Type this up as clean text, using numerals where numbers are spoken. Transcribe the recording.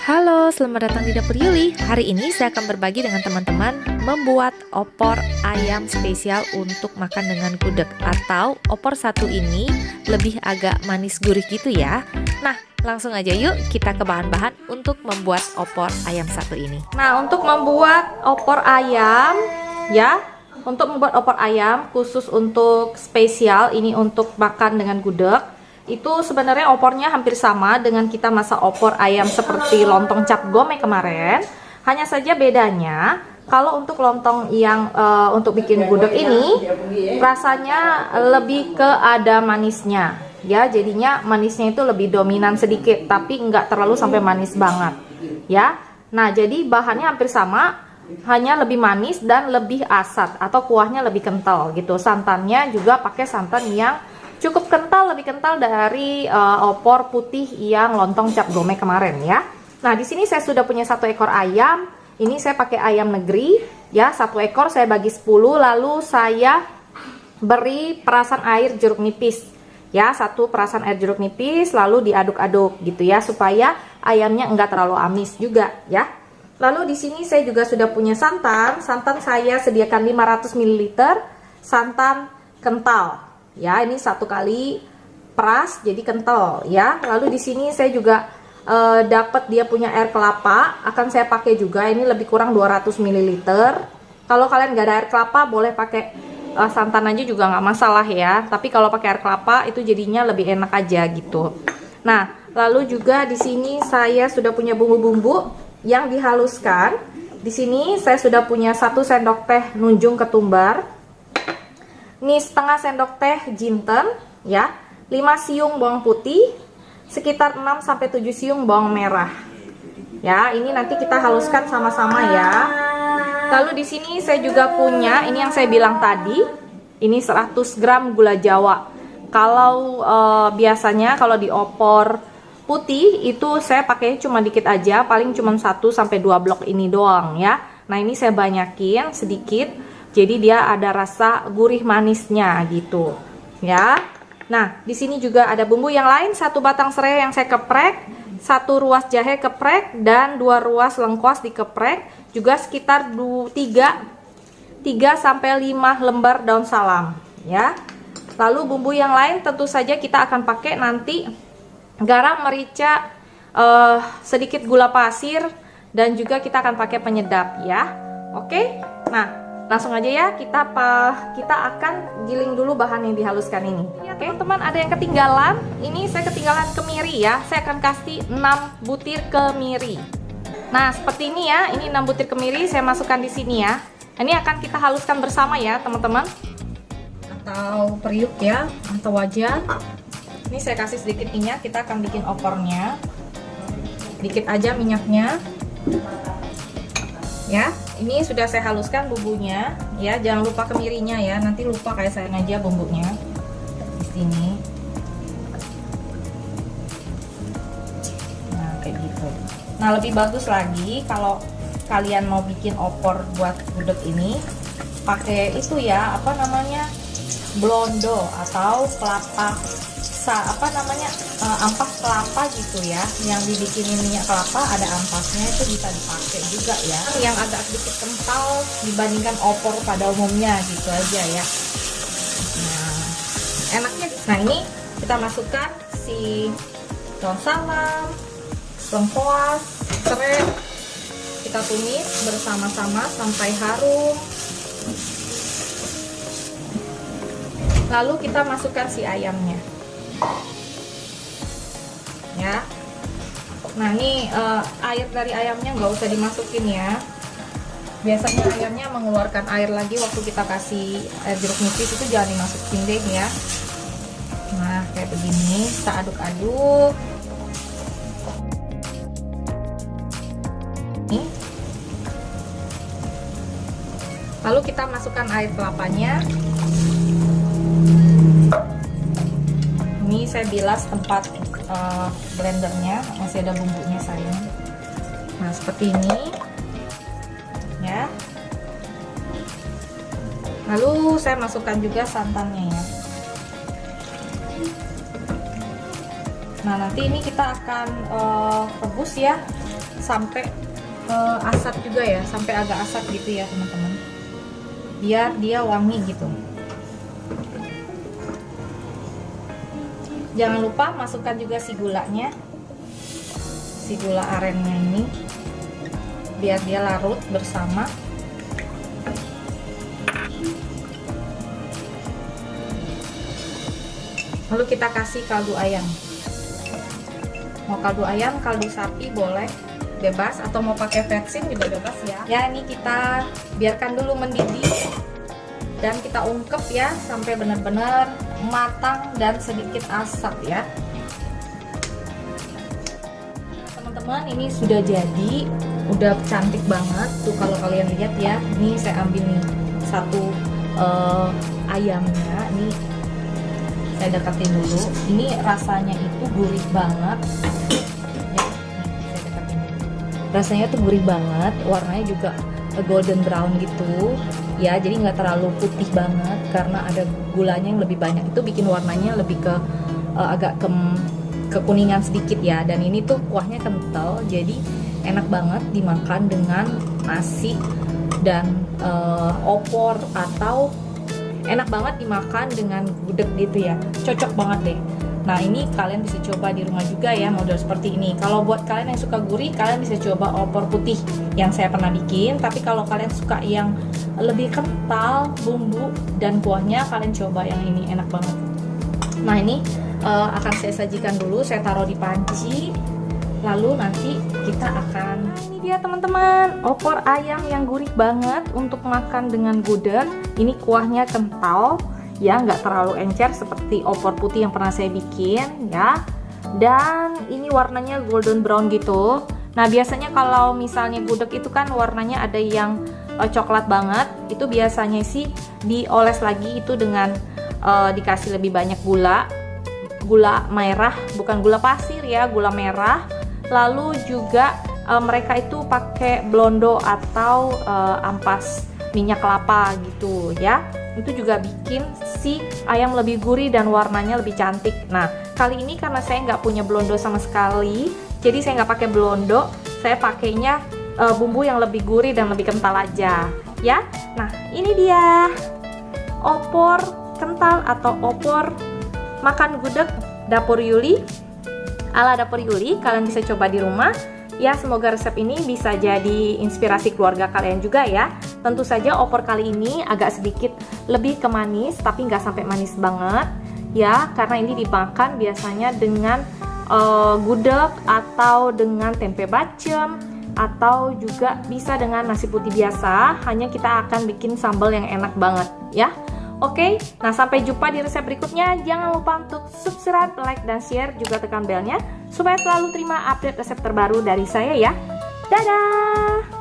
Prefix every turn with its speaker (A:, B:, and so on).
A: Halo, selamat datang di Dapur Yuli. Hari ini saya akan berbagi dengan teman-teman membuat opor ayam spesial untuk makan dengan gudeg. Atau opor satu ini lebih agak manis gurih gitu ya. Nah, langsung aja yuk kita ke bahan-bahan untuk membuat opor ayam satu ini. Nah, untuk membuat opor ayam ya, untuk membuat opor ayam khusus untuk spesial ini untuk makan dengan gudeg. Itu sebenarnya opornya hampir sama dengan kita masak opor ayam seperti lontong cap gome kemarin. Hanya saja bedanya kalau untuk lontong yang untuk bikin gudeg ini rasanya lebih ke ada manisnya ya, jadinya manisnya itu lebih dominan sedikit tapi nggak terlalu sampai manis banget ya. Nah, jadi bahannya hampir sama, hanya lebih manis dan lebih asat atau kuahnya lebih kental gitu. Santannya juga pakai santan yang cukup kental, lebih kental dari opor putih yang lontong cap gome kemarin ya. Nah, di sini saya sudah punya 1 ekor ayam. Ini saya pakai ayam negeri ya. 1 ekor saya bagi 10, lalu saya beri perasan air jeruk nipis ya. 1 perasan air jeruk nipis, lalu diaduk-aduk gitu ya supaya ayamnya enggak terlalu amis juga ya. Lalu di sini saya juga sudah punya santan. Santan saya sediakan 500 ml santan kental. Ya, ini 1 kali peras jadi kental ya. Lalu di sini saya juga dapat dia punya air kelapa, akan saya pakai juga. Ini lebih kurang 200 ml. Kalau kalian nggak ada air kelapa boleh pakai santan aja juga nggak masalah ya. Tapi kalau pakai air kelapa itu jadinya lebih enak aja gitu. Nah, lalu juga di sini saya sudah punya bumbu-bumbu yang dihaluskan. Di sini saya sudah punya 1 sendok teh nunjung ketumbar. Ini setengah sendok teh jinten ya, 5 siung bawang putih, sekitar 6-7 siung bawang merah. Ya, ini nanti kita haluskan sama-sama ya. Lalu di sini saya juga punya ini yang saya bilang tadi, ini 100 gram gula Jawa. Kalau biasanya kalau di opor putih itu saya pakai cuma dikit aja, paling cuma 1-2 blok ini doang ya. Nah, ini saya banyakin sedikit. Jadi dia ada rasa gurih manisnya gitu, ya. Nah, di sini juga ada bumbu yang lain, 1 batang serai yang saya keprek, 1 ruas jahe keprek, dan 2 ruas lengkuas dikeprek, juga sekitar 3-5 lembar daun salam, ya. Lalu bumbu yang lain tentu saja kita akan pakai nanti garam, merica, sedikit gula pasir, dan juga kita akan pakai penyedap, ya. Oke, nah. Langsung aja ya, kita akan giling dulu bahan yang dihaluskan ini. Ya, teman-teman, ada yang ketinggalan. Ini saya ketinggalan kemiri ya. Saya akan kasih 6 butir kemiri. Nah, seperti ini ya. Ini 6 butir kemiri saya masukkan di sini ya. Ini akan kita haluskan bersama ya, teman-teman. Atau periuk ya, atau wajan. Ini saya kasih sedikit minyak, kita akan bikin opornya. Dikit aja minyaknya. Ya, ini sudah saya haluskan bumbunya ya. Jangan lupa kemirinya ya, nanti lupa kayak saya aja bumbunya di sini. Nah, kayak gitu. Nah, lebih bagus lagi kalau kalian mau bikin opor buat gudeg ini pakai itu ya, apa namanya, blondo atau kelapa ampas kelapa gitu ya, yang dibikinin minyak kelapa, ada ampasnya, itu bisa dipakai juga ya, yang agak sedikit kental dibandingkan opor pada umumnya gitu aja ya. Nah, enaknya. Nah, ini kita masukkan si daun salam, lengkuas, serai, kita tumis bersama-sama sampai harum. Lalu kita masukkan si ayamnya ya. Nah, ini air dari ayamnya nggak usah dimasukin ya. Biasanya ayamnya mengeluarkan air lagi waktu kita kasih air jeruk nipis, itu jangan dimasukin deh ya. Nah, kayak begini kita aduk-aduk. Lalu kita masukkan air kelapanya. Ini saya bilas tempat blendernya, masih ada bumbunya sayang. Nah, seperti ini ya. Lalu saya masukkan juga santannya ya. Nah, nanti ini kita akan rebus ya sampai asap juga ya, sampai agak asap gitu ya teman-teman, biar dia wangi gitu. Jangan lupa masukkan juga si gulanya, si gula arennya ini, biar dia larut bersama. Lalu kita kasih kaldu ayam. Mau kaldu ayam, kaldu sapi boleh, bebas, atau mau pakai vetsin juga bebas ya. Ya, ini kita biarkan dulu mendidih dan kita ungkep ya sampai benar-benar matang dan sedikit asap ya. Teman-teman, ini sudah jadi, udah cantik banget tuh kalau kalian lihat ya. Ini saya ambil nih satu ayamnya, ini saya deketin dulu. Ini rasanya itu gurih banget ya, nih, saya deketin dulu. Rasanya tuh gurih banget, warnanya juga golden brown gitu ya, jadi nggak terlalu putih banget karena ada gulanya yang lebih banyak, itu bikin warnanya lebih ke agak kekuningan sedikit ya. Dan ini tuh kuahnya kental, jadi enak banget dimakan dengan nasi dan opor, atau enak banget dimakan dengan gudeg gitu ya, cocok banget deh. Nah, ini kalian bisa coba di rumah juga ya, model seperti ini. Kalau buat kalian yang suka gurih, kalian bisa coba opor putih yang saya pernah bikin. Tapi kalau kalian suka yang lebih kental bumbu dan kuahnya, kalian coba yang ini, enak banget. Nah, ini akan saya sajikan dulu, saya taruh di panci. Lalu nanti kita akan, ini dia teman-teman, opor ayam yang gurih banget untuk makan dengan gudeg. Ini kuahnya kental ya, nggak terlalu encer seperti opor putih yang pernah saya bikin ya. Dan ini warnanya golden brown gitu. Nah, biasanya kalau misalnya gudeg itu kan warnanya ada yang coklat banget, itu biasanya sih dioles lagi itu dengan dikasih lebih banyak gula merah, bukan gula pasir ya, gula merah. Lalu juga mereka itu pakai blondo atau ampas minyak kelapa gitu ya. Itu juga bikin si ayam lebih gurih dan warnanya lebih cantik. Nah, kali ini karena saya nggak punya blondo sama sekali, jadi saya nggak pakai blondo, saya pakainya bumbu yang lebih gurih dan lebih kental aja ya. Nah, ini dia opor kental atau opor makan gudeg Dapur Yuli, ala Dapur Yuli. Kalian bisa coba di rumah ya, semoga resep ini bisa jadi inspirasi keluarga kalian juga ya. Tentu saja opor kali ini agak sedikit lebih ke manis, tapi nggak sampai manis banget ya, karena ini dimakan biasanya dengan gudeg atau dengan tempe bacem, atau juga bisa dengan nasi putih biasa. Hanya kita akan bikin sambal yang enak banget ya. Oke, nah sampai jumpa di resep berikutnya. Jangan lupa untuk subscribe, like, dan share, juga tekan belnya supaya selalu terima update resep terbaru dari saya ya. Dadah!